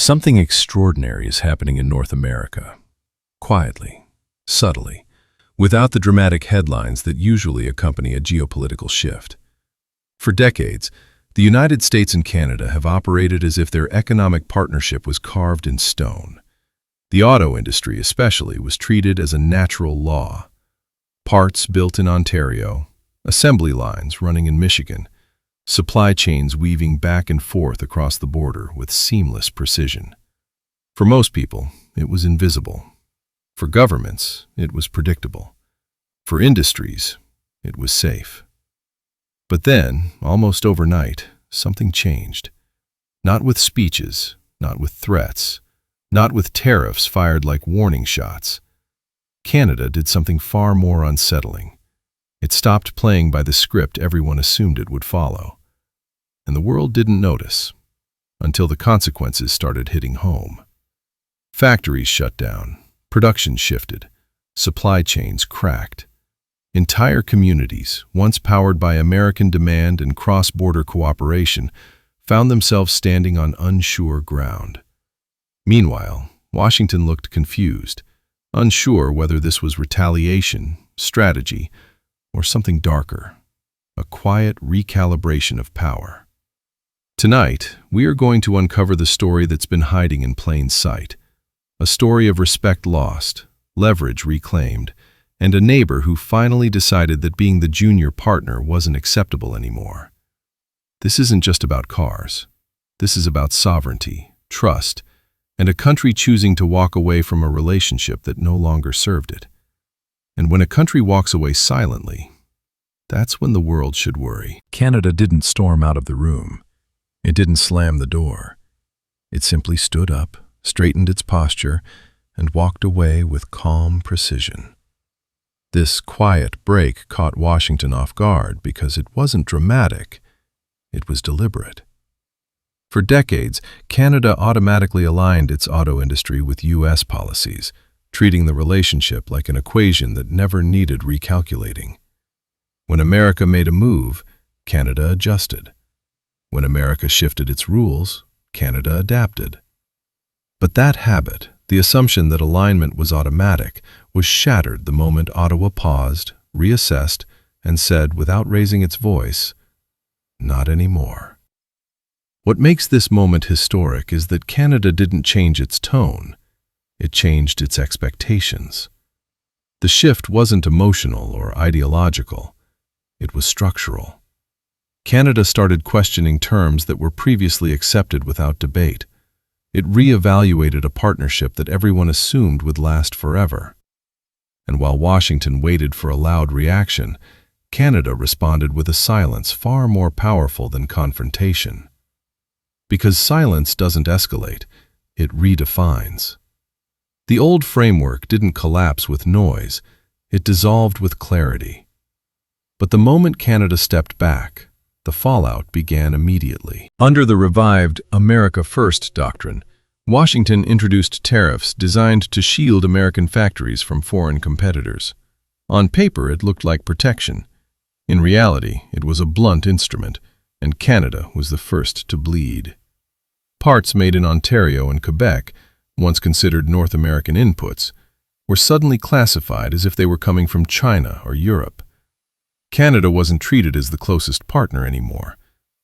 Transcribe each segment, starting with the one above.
Something extraordinary is happening in North America. Quietly, subtly, without the dramatic headlines that usually accompany a geopolitical shift. For decades, the United States and Canada have operated as if their economic partnership was carved in stone. The auto industry especially was treated as a natural law. Parts built in Ontario, assembly lines running in Michigan, supply chains weaving back and forth across the border with seamless precision. For most people, it was invisible. For governments, it was predictable. For industries, it was safe. But then, almost overnight, something changed. Not with speeches, not with threats, not with tariffs fired like warning shots. Canada did something far more unsettling. It stopped playing by the script everyone assumed it would follow. And the world didn't notice until the consequences started hitting home. Factories shut down, production shifted, supply chains cracked. Entire communities, once powered by American demand and cross-border cooperation, found themselves standing on unsure ground. Meanwhile, Washington looked confused, unsure whether this was retaliation, strategy, or something darker, a quiet recalibration of power. Tonight, we are going to uncover the story that's been hiding in plain sight, a story of respect lost, leverage reclaimed, and a neighbor who finally decided that being the junior partner wasn't acceptable anymore. This isn't just about cars. This is about sovereignty, trust, and a country choosing to walk away from a relationship that no longer served it. And when a country walks away silently, that's when the world should worry. Canada didn't storm out of the room. It didn't slam the door. It simply stood up, straightened its posture, and walked away with calm precision. This quiet break caught Washington off guard because it wasn't dramatic, it was deliberate. For decades, Canada automatically aligned its auto industry with U.S. policies, treating the relationship like an equation that never needed recalculating. When America made a move, Canada adjusted. When America shifted its rules, Canada adapted. But that habit, the assumption that alignment was automatic, was shattered the moment Ottawa paused, reassessed, and said without raising its voice, "Not anymore." What makes this moment historic is that Canada didn't change its tone, it changed its expectations. The shift wasn't emotional or ideological, it was structural. Canada started questioning terms that were previously accepted without debate. It re-evaluated a partnership that everyone assumed would last forever. And while Washington waited for a loud reaction, Canada responded with a silence far more powerful than confrontation. Because silence doesn't escalate, it redefines. The old framework didn't collapse with noise, it dissolved with clarity. But the moment Canada stepped back, the fallout began immediately. Under the revived America First doctrine, Washington introduced tariffs designed to shield American factories from foreign competitors. On paper, it looked like protection. In reality, it was a blunt instrument, and Canada was the first to bleed. Parts made in Ontario and Quebec, once considered North American inputs, were suddenly classified as if they were coming from China or Europe. Canada wasn't treated as the closest partner anymore.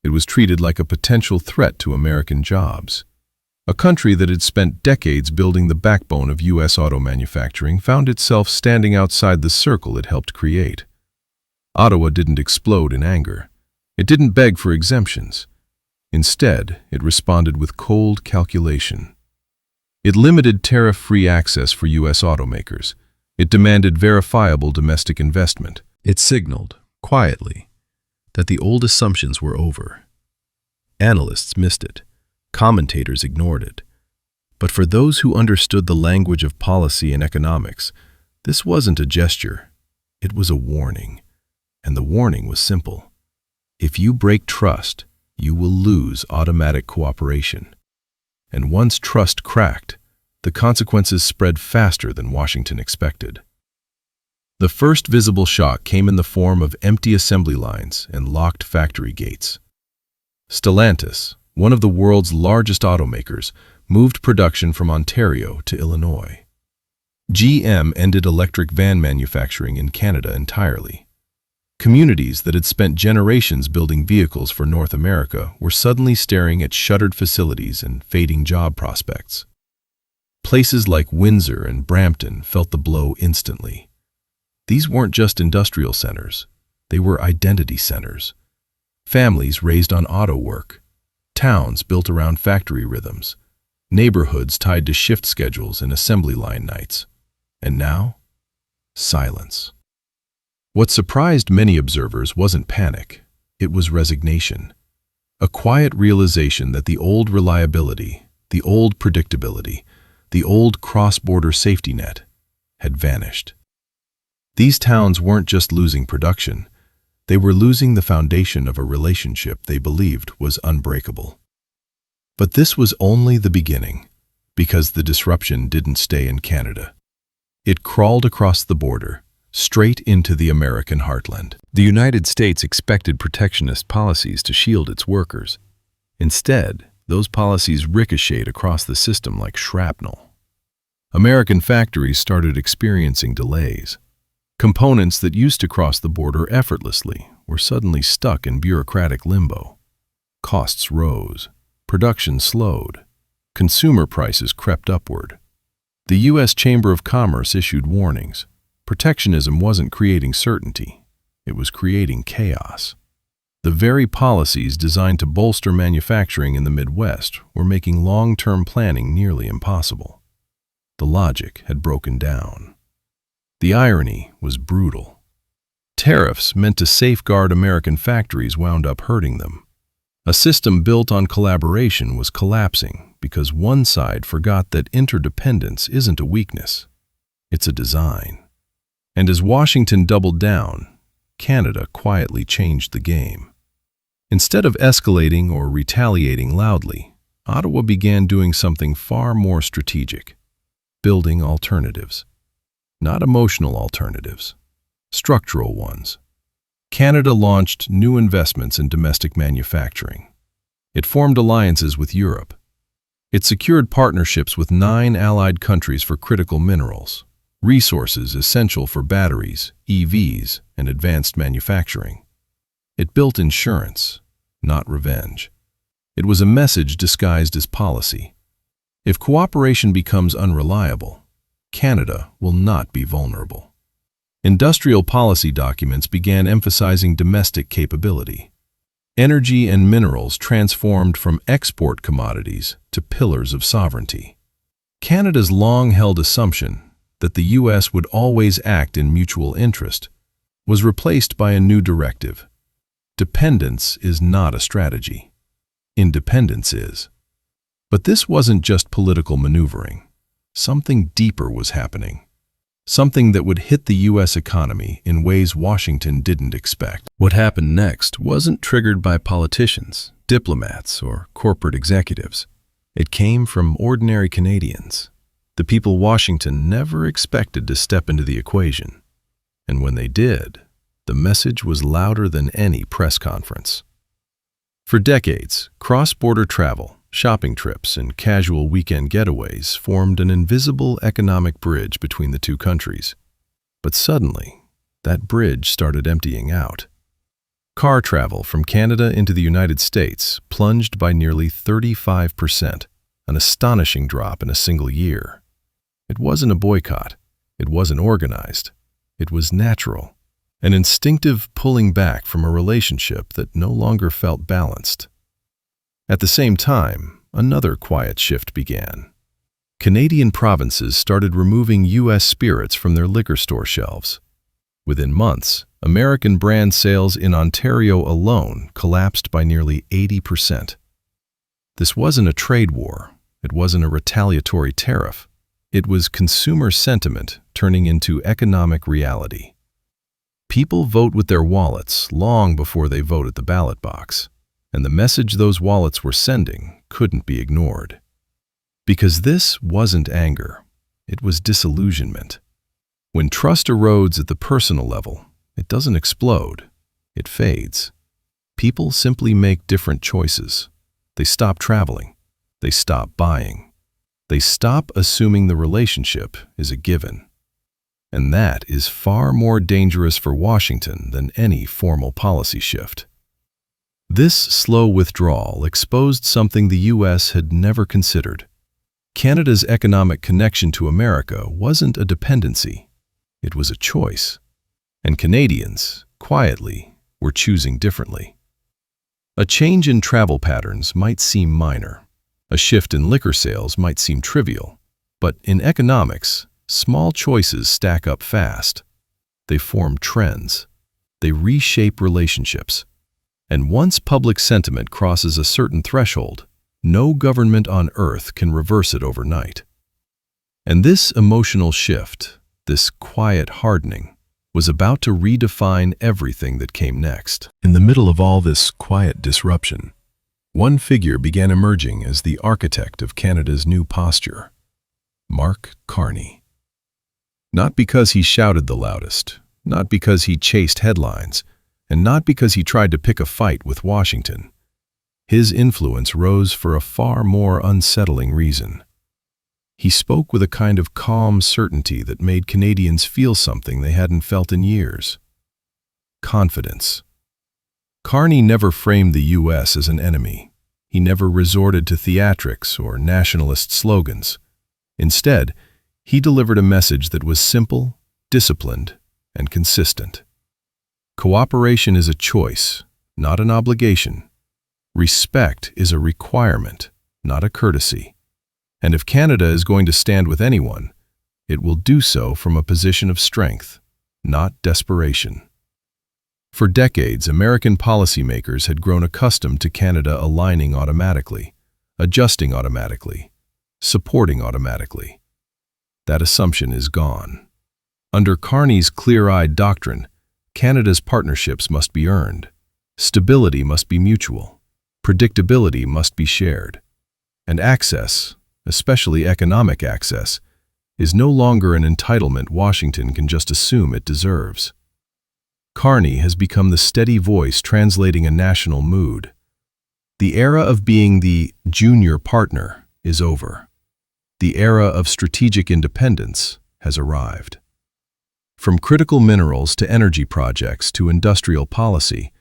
It was treated like a potential threat to American jobs. A country that had spent decades building the backbone of U.S. auto manufacturing found itself standing outside the circle it helped create. Ottawa didn't explode in anger. It didn't beg for exemptions. Instead, it responded with cold calculation. It limited tariff-free access for U.S. automakers. It demanded verifiable domestic investment. It signaled, quietly, that the old assumptions were over. Analysts missed it. Commentators ignored it. But for those who understood the language of policy and economics, this wasn't a gesture. It was a warning. And the warning was simple. If you break trust, you will lose automatic cooperation. And once trust cracked, the consequences spread faster than Washington expected. The first visible shock came in the form of empty assembly lines and locked factory gates. Stellantis, one of the world's largest automakers, moved production from Ontario to Illinois. GM ended electric van manufacturing in Canada entirely. Communities that had spent generations building vehicles for North America were suddenly staring at shuttered facilities and fading job prospects. Places like Windsor and Brampton felt the blow instantly. These weren't just industrial centers, they were identity centers. Families raised on auto work, towns built around factory rhythms, neighborhoods tied to shift schedules and assembly line nights. And now, silence. What surprised many observers wasn't panic, it was resignation. A quiet realization that the old reliability, the old predictability, the old cross-border safety net had vanished. These towns weren't just losing production, they were losing the foundation of a relationship they believed was unbreakable. But this was only the beginning, because the disruption didn't stay in Canada. It crawled across the border, straight into the American heartland. The United States expected protectionist policies to shield its workers. Instead, those policies ricocheted across the system like shrapnel. American factories started experiencing delays. Components that used to cross the border effortlessly were suddenly stuck in bureaucratic limbo. Costs rose, production slowed, consumer prices crept upward. The U.S. Chamber of Commerce issued warnings. Protectionism wasn't creating certainty, it was creating chaos. The very policies designed to bolster manufacturing in the Midwest were making long-term planning nearly impossible. The logic had broken down. The irony was brutal. Tariffs meant to safeguard American factories wound up hurting them. A system built on collaboration was collapsing because one side forgot that interdependence isn't a weakness, it's a design. And as Washington doubled down, Canada quietly changed the game. Instead of escalating or retaliating loudly, Ottawa began doing something far more strategic, building alternatives. Not emotional alternatives, structural ones. Canada launched new investments in domestic manufacturing. It formed alliances with Europe. It secured partnerships with 9 allied countries for critical minerals, resources essential for batteries, EVs, and advanced manufacturing. It built insurance, not revenge. It was a message disguised as policy. If cooperation becomes unreliable, Canada will not be vulnerable. Industrial policy documents began emphasizing domestic capability. Energy and minerals transformed from export commodities to pillars of sovereignty. Canada's long-held assumption that the U.S. would always act in mutual interest was replaced by a new directive. Dependence is not a strategy. Independence is. But this wasn't just political maneuvering. Something deeper was happening. Something that would hit the U.S. economy in ways Washington didn't expect. What happened next wasn't triggered by politicians, diplomats, or corporate executives. It came from ordinary Canadians, the people Washington never expected to step into the equation. And when they did, the message was louder than any press conference. For decades, cross-border travel, shopping trips, and casual weekend getaways formed an invisible economic bridge between the two countries. But suddenly, that bridge started emptying out. Car travel from Canada into the United States plunged by nearly 35%, an astonishing drop in a single year. It wasn't a boycott. It wasn't organized. It was natural, an instinctive pulling back from a relationship that no longer felt balanced. At the same time, another quiet shift began. Canadian provinces started removing U.S. spirits from their liquor store shelves. Within months, American brand sales in Ontario alone collapsed by nearly 80%. This wasn't a trade war. It wasn't a retaliatory tariff. It was consumer sentiment turning into economic reality. People vote with their wallets long before they vote at the ballot box, and the message those wallets were sending couldn't be ignored. Because this wasn't anger, it was disillusionment. When trust erodes at the personal level, it doesn't explode, it fades. People simply make different choices. They stop traveling, they stop buying, They stop assuming the relationship is a given. And that is far more dangerous for Washington than any formal policy shift. This slow withdrawal exposed something the U.S. had never considered. Canada's economic connection to America wasn't a dependency. It was a choice. And Canadians, quietly, were choosing differently. A change in travel patterns might seem minor. A shift in liquor sales might seem trivial. But in economics, small choices stack up fast. They form trends. They reshape relationships. And once public sentiment crosses a certain threshold, no government on earth can reverse it overnight. And this emotional shift, this quiet hardening, was about to redefine everything that came next. In the middle of all this quiet disruption, one figure began emerging as the architect of Canada's new posture: Mark Carney. Not because he shouted the loudest, not because he chased headlines, and not because he tried to pick a fight with Washington. His influence rose for a far more unsettling reason. He spoke with a kind of calm certainty that made Canadians feel something they hadn't felt in years: confidence. Carney never framed the U.S. as an enemy. He never resorted to theatrics or nationalist slogans. Instead, he delivered a message that was simple, disciplined, and consistent. Cooperation is a choice, not an obligation. Respect is a requirement, not a courtesy. And if Canada is going to stand with anyone, it will do so from a position of strength, not desperation. For decades, American policymakers had grown accustomed to Canada aligning automatically, adjusting automatically, supporting automatically. That assumption is gone. Under Carney's clear-eyed doctrine, Canada's partnerships must be earned. Stability must be mutual. Predictability must be shared. And access, especially economic access, is no longer an entitlement Washington can just assume it deserves. Carney has become the steady voice translating a national mood. The era of being the junior partner is over. The era of strategic independence has arrived. From critical minerals to energy projects to industrial policy,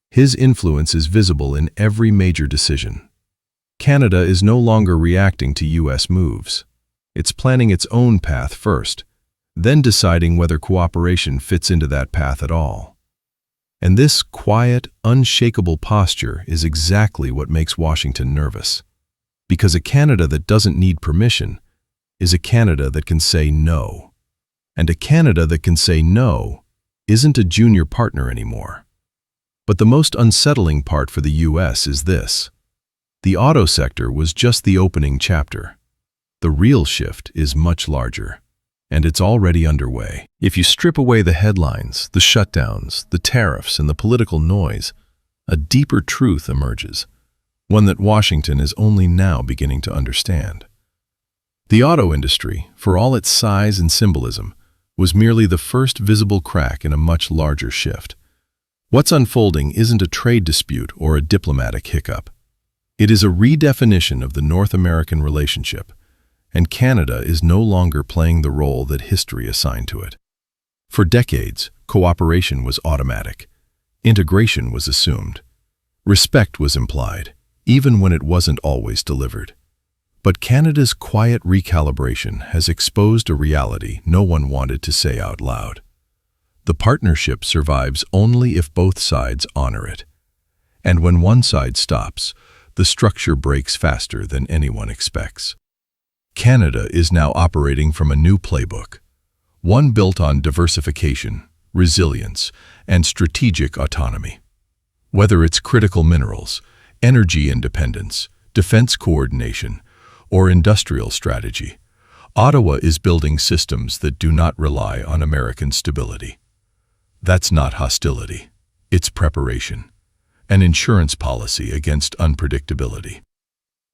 his influence is visible in every major decision. Canada is no longer reacting to U.S. moves. It's planning its own path first, then deciding whether cooperation fits into that path at all. And this quiet, unshakable posture is exactly what makes Washington nervous. Because a Canada that doesn't need permission is a Canada that can say no. And a Canada that can say no isn't a junior partner anymore. But the most unsettling part for the U.S. is this: the auto sector was just the opening chapter. The real shift is much larger, and it's already underway. If you strip away the headlines, the shutdowns, the tariffs, and the political noise, a deeper truth emerges, one that Washington is only now beginning to understand. The auto industry, for all its size and symbolism, was merely the first visible crack in a much larger shift. What's unfolding isn't a trade dispute or a diplomatic hiccup. It is a redefinition of the North American relationship, and Canada is no longer playing the role that history assigned to it. For decades, cooperation was automatic. Integration was assumed. Respect was implied, even when it wasn't always delivered. But Canada's quiet recalibration has exposed a reality no one wanted to say out loud. The partnership survives only if both sides honor it. And when one side stops, the structure breaks faster than anyone expects. Canada is now operating from a new playbook, one built on diversification, resilience, and strategic autonomy. Whether it's critical minerals, energy independence, defense coordination, or industrial strategy, Ottawa is building systems that do not rely on American stability. That's not hostility, it's preparation, an insurance policy against unpredictability.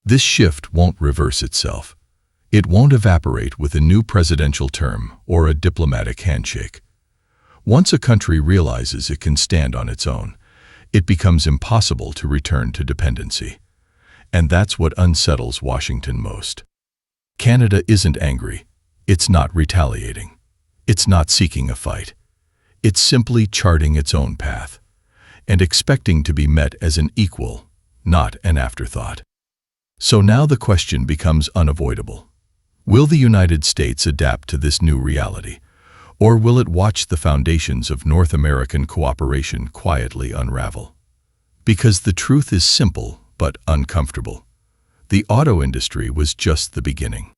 This shift won't reverse itself. It won't evaporate with a new presidential term or a diplomatic handshake. Once a country realizes it can stand on its own, it becomes impossible to return to dependency. And that's what unsettles Washington most. Canada isn't angry. It's not retaliating. It's not seeking a fight. It's simply charting its own path and expecting to be met as an equal, not an afterthought. So now the question becomes unavoidable. Will the United States adapt to this new reality, or will it watch the foundations of North American cooperation quietly unravel? Because the truth is simple but uncomfortable. The auto industry was just the beginning.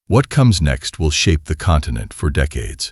What comes next will shape the continent for decades.